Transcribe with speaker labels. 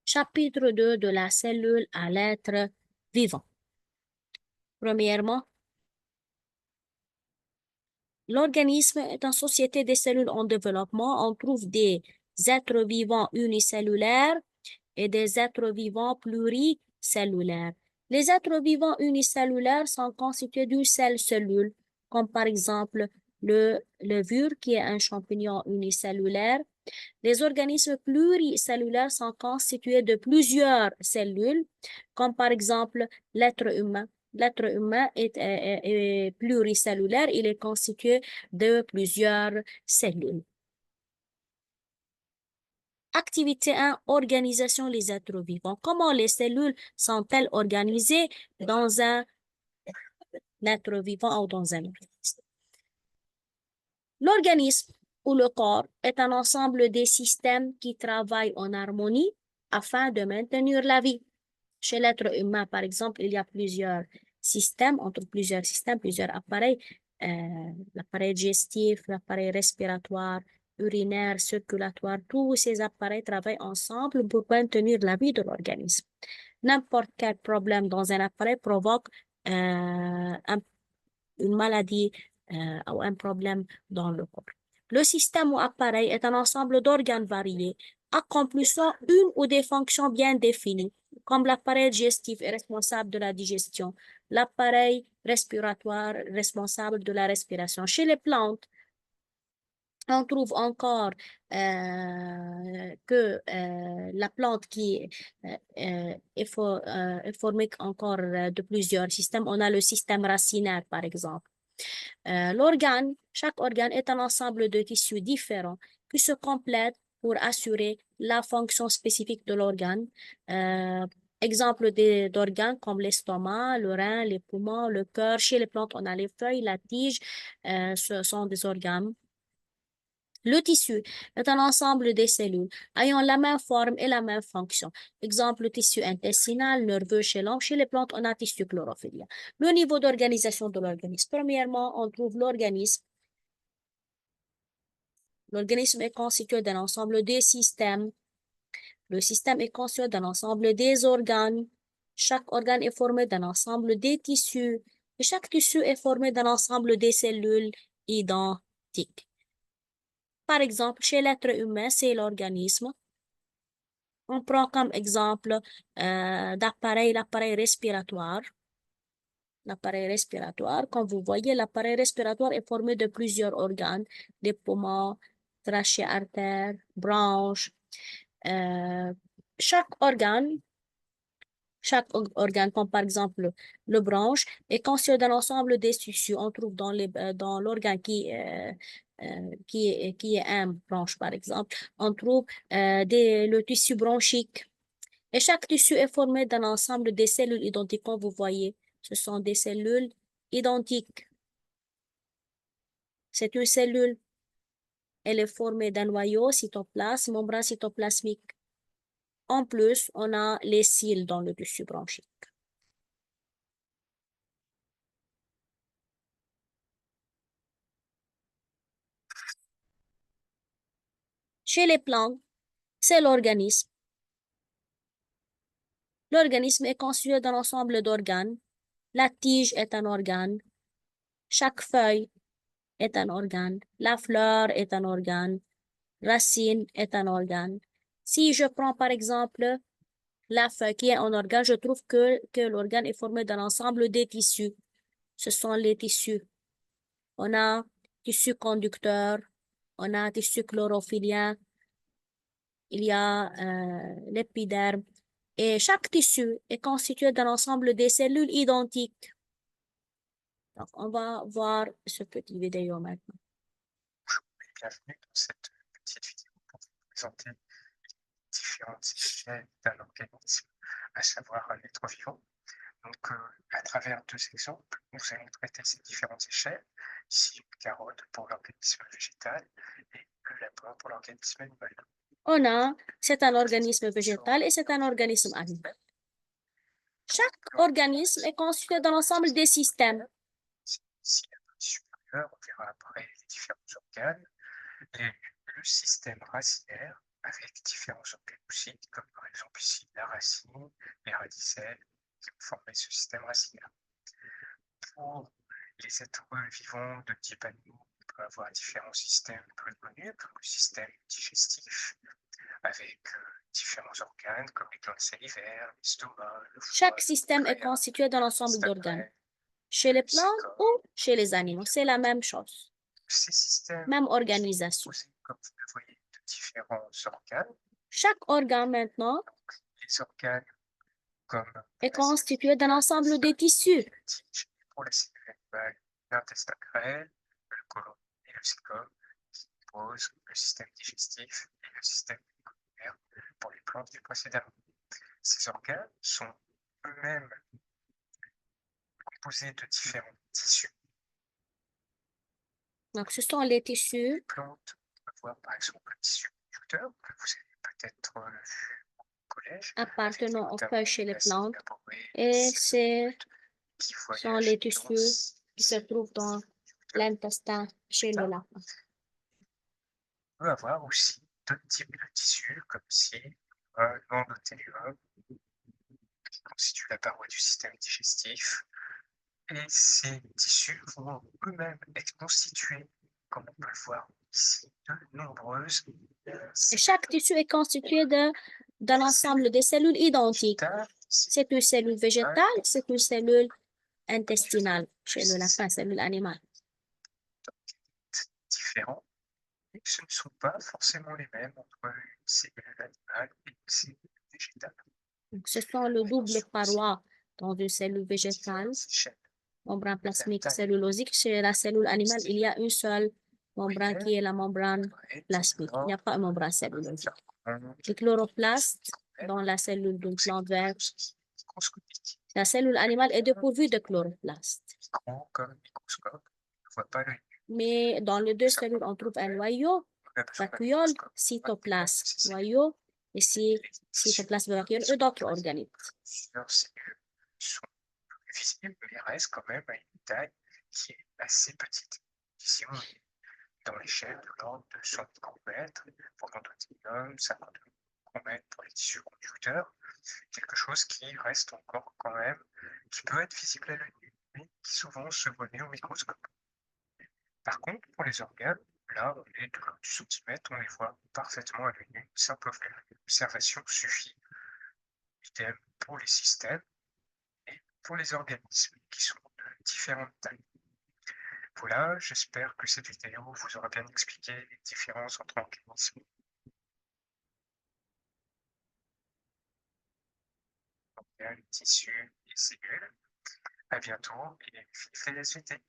Speaker 1: Chapitre 2 de la cellule à l'être vivant. Premièrement, l'organisme est une société des cellules en développement. On trouve des êtres vivants unicellulaires et des êtres vivants pluricellulaires. Les êtres vivants unicellulaires sont constitués d'une seule cellule, comme par exemple le levure qui est un champignon unicellulaire. Les organismes pluricellulaires sont constitués de plusieurs cellules, comme par exemple l'être humain. L'être humain est pluricellulaire, il est constitué de plusieurs cellules. Activité 1, organisation des êtres vivants. Comment les cellules sont-elles organisées dans un être vivant ou dans un organisme? L'organisme ou le corps est un ensemble des systèmes qui travaillent en harmonie afin de maintenir la vie. Chez l'être humain, par exemple, il y a plusieurs systèmes, entre plusieurs systèmes, plusieurs appareils, l'appareil digestif, l'appareil respiratoire, urinaire, circulatoire, tous ces appareils travaillent ensemble pour maintenir la vie de l'organisme. N'importe quel problème dans un appareil provoque une maladie ou un problème dans le corps. Le système ou appareil est un ensemble d'organes variés accomplissant une ou des fonctions bien définies, comme l'appareil digestif est responsable de la digestion, l'appareil respiratoire responsable de la respiration. Chez les plantes, on trouve encore que la plante qui est formée encore de plusieurs systèmes. On a le système racinaire, par exemple. Chaque organe est un ensemble de tissus différents qui se complètent pour assurer la fonction spécifique de l'organe. Exemple d'organes comme l'estomac, le rein, les poumons, le cœur. Chez les plantes, on a les feuilles, la tige, ce sont des organes. Le tissu est un ensemble des cellules ayant la même forme et la même fonction. Exemple, tissu intestinal, nerveux chez l'homme. Chez les plantes, on a tissu chlorophyllien. Le niveau d'organisation de l'organisme. Premièrement, on trouve l'organisme. L'organisme est constitué d'un ensemble des systèmes. Le système est constitué d'un ensemble des organes. Chaque organe est formé d'un ensemble des tissus. Et chaque tissu est formé d'un ensemble des cellules identiques. Par exemple, chez l'être humain, c'est l'organisme. On prend comme exemple l'appareil respiratoire. L'appareil respiratoire, comme vous voyez, l'appareil respiratoire est formé de plusieurs organes, des poumons, trachée, artères, branches. Euh, chaque organe, comme par exemple le branche, est constitué d'un ensemble des tissus. On trouve dans l'organe qui est un branche, par exemple, on trouve le tissu bronchique. Et chaque tissu est formé d'un ensemble de cellules identiques, comme vous voyez. Ce sont des cellules identiques. C'est une cellule. Elle est formée d'un noyau, cytoplasme, membrane cytoplasmique. En plus, on a les cils dans le tissu bronchique. Chez les plantes, c'est l'organisme. L'organisme est constitué d'un ensemble d'organes. La tige est un organe. Chaque feuille est un organe. La fleur est un organe. Racine est un organe. Si je prends par exemple la feuille qui est un organe, je trouve que l'organe est formé d'un ensemble des tissus. Ce sont les tissus. On a tissu conducteur, on a tissu chlorophylien, il y a l'épiderme. Et chaque tissu est constitué d'un ensemble des cellules identiques. Donc, on va voir ce petit vidéo maintenant.
Speaker 2: Bienvenue dans cette petite vidéo pour vous présenter les différentes échelles d'un organisme, à savoir l'être vivant. Donc, à travers deux exemples, nous allons traiter ces différentes échelles. Ici, une carotte pour l'organisme végétal et le lapin pour l'organisme animal.
Speaker 1: C'est un organisme végétal et c'est un organisme animal. Chaque organisme est constitué d'un ensemble des systèmes.
Speaker 2: Ici, la partie supérieure, on verra après les différents organes. Et le système racinaire avec différents organes aussi, comme par exemple ici la racine, les radicelles, qui vont former ce système racinaire. Pour les êtres vivants de type animaux, on peut avoir différents systèmes plus connus, comme le système digestif, avec différents organes comme les glandes salivaires, l'estomac, le foie,
Speaker 1: Chaque
Speaker 2: le
Speaker 1: système est
Speaker 2: pancréas,
Speaker 1: constitué d'un ensemble
Speaker 2: c'est
Speaker 1: d'organes.
Speaker 2: après,
Speaker 1: Chez les
Speaker 2: c'est
Speaker 1: plantes
Speaker 2: comme
Speaker 1: ou chez les animaux, c'est la même chose,
Speaker 2: ces systèmes
Speaker 1: même
Speaker 2: sont
Speaker 1: organisation.
Speaker 2: composés, comme vous le voyez, de différents organes.
Speaker 1: Chaque organe maintenant
Speaker 2: Donc, les organes comme
Speaker 1: est
Speaker 2: la cellule
Speaker 1: constitué d'un ensemble de tissus.
Speaker 2: la tige, pour la cellule animale, l'intestin grêle, le côlon et le cystole, qui composent le système digestif et le système immunitaire pour les plantes vues précédemment. Ces organes sont eux-mêmes composés de différents tissus.
Speaker 1: Donc, ce sont les
Speaker 2: Les
Speaker 1: tissus
Speaker 2: plantes, on peut voir par exemple le tissu conducteur que vous avez peut-être vu au collège, avec
Speaker 1: appartenant aux feuilles
Speaker 2: notamment
Speaker 1: chez les
Speaker 2: l'acide
Speaker 1: plantes
Speaker 2: élaboré, les
Speaker 1: et
Speaker 2: sels
Speaker 1: ce
Speaker 2: qui
Speaker 1: sont
Speaker 2: voyagent
Speaker 1: les
Speaker 2: dans
Speaker 1: tissus qui se trouvent dans l'intestin chez le lapin.
Speaker 2: On peut avoir aussi d'autres types de tissus, comme ici l'endothélium, qui constitue la paroi du système digestif. Et ces tissus vont eux-mêmes être constitués, comme on peut le voir ici, de nombreuses
Speaker 1: Et chaque tissu est constitué d'un ensemble de cellules identiques.
Speaker 2: cellules.
Speaker 1: C'est une cellule végétale, c'est une cellule intestinale chez le lapin, cellule animale.
Speaker 2: Différents, et ce ne sont pas forcément les mêmes entre une cellule animale et une cellule végétale.
Speaker 1: Donc, ce sont le double paroi dans une cellule végétale,
Speaker 2: Différentes échelles.
Speaker 1: membrane plasmique
Speaker 2: taille.
Speaker 1: cellulosique. Chez la cellule animale, il y a une seule membrane qui est la membrane
Speaker 2: Ouais,
Speaker 1: plasmique. Il n'y a pas une membrane cellulosique.
Speaker 2: donc,
Speaker 1: Les chloroplaste dans la cellule d'une
Speaker 2: c'est
Speaker 1: plante
Speaker 2: quelque
Speaker 1: verte.
Speaker 2: chose qui est microscopique.
Speaker 1: La cellule animale est dépourvue de chloroplaste.
Speaker 2: Micro comme microscope, on ne voit pas l'œil.
Speaker 1: Mais dans les deux cellules, on trouve un noyau,
Speaker 2: On a besoin d'un
Speaker 1: vacuole,
Speaker 2: microscope.
Speaker 1: cytoplasme,
Speaker 2: C'est
Speaker 1: noyau, ici,
Speaker 2: les tissus
Speaker 1: cytoplasme, vacuole
Speaker 2: sont
Speaker 1: et d'autres
Speaker 2: présents.
Speaker 1: organismes.
Speaker 2: Plusieurs cellules sont plus visibles, mais restent quand même à une taille qui est assez petite. Ici, on est dans l'échelle de l'ordre de 100 micromètres pour l'endothélium, 52 micromètres pour les tissus conducteurs, quelque chose qui reste encore quand même, qui peut être visible à l'œil nu, mais qui souvent se voit mieux au microscope. Par contre, pour les organes, là, on est de l'ordre du centimètre, on les voit parfaitement à l'œil nu, simple observation suffit. Idem pour les systèmes et pour les organismes qui sont de différentes tailles. Voilà, j'espère que cette vidéo vous aura bien expliqué les différences entre organismes, organes, tissus et cellules. À bientôt et vive les SVT!